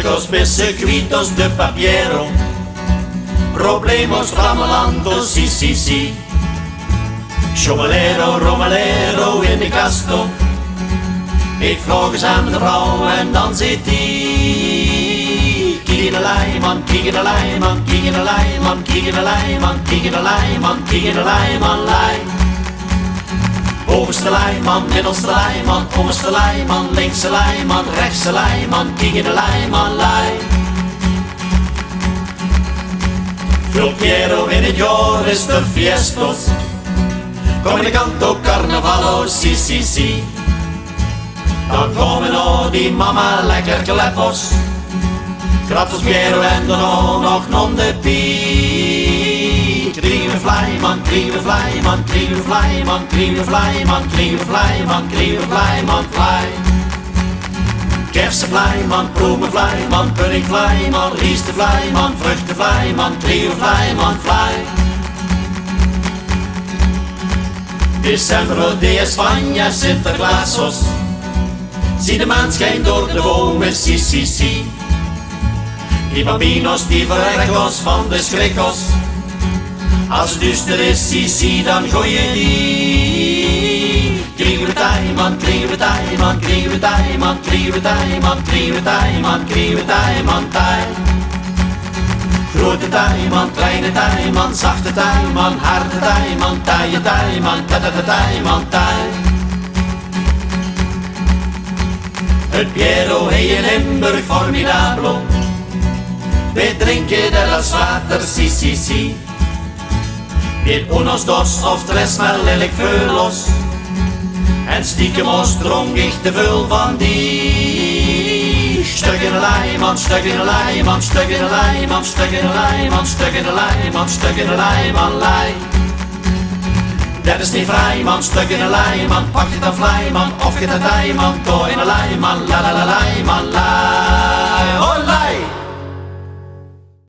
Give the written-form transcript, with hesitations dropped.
Chicos biscuitos de papiero, problemos ramelando, si, si, si. Chomelero, romelero in de kasto. Ik vroeg eens aan de vrouw en dan zit die. Kijk in de lijman, kijk in de lijman, kijk in de lijman, kijk in de lijman, kijk in de lijman, kijk in de lijman, lijn. Bovenste lijman, middelste lijman, onderste lijman, linkse lijman, rechtse lijman, kijk in de lijman, lijn. Vul Piero in het jaar is de fiestos. Kom in de canto carnavallo, si, si, si. Dan komen nou die mama lekker kleppos. Krappels Piero en dan nog non de pie. Kriegen we vlijman, kriegen we vlijman, kriegen we vlijman, kriegen we vlijman, kriegen we vlijman, kriegen we vlijman, vlij. Kersenvlijman, bloemenvlijman, puddingvlijman, riestevlijman, vruchtenvlijman, kriegen we vlijman, vlij. December de Spanje, Sinterklaasos. Zie de maan schijnt door de bomen, si, si, si. Die bambinos die verrekkos van de schrikkos. Als het duister is, si, si, dan gooi je die. Kriegen we tijman, kriegen we tijman, kriegen we tijman, kriegen we tijman, kriegen we tijman, kriegen we tijman, tij. Grote tijman, kleine tijman, zachte tijman, harde tijman, taaie tijman, tijman, tij. Het Piero he in Limburg formidablo. We drinken de las water, si, si, si. Weer unos dos of tres maar lelijk veel los. En stiekem ons dronk ik te veel van die. Stuk in de lijman, stuk in de lijman, stuk in de lijman, stuk in de lijman, stuk in de lijman, stuk in de lijman, lijn. Dat is niet vrij man, stuk in de lijman, pak je dan vlijman, of je dat tijman, toe in de lijman, la la la lijman, lijn.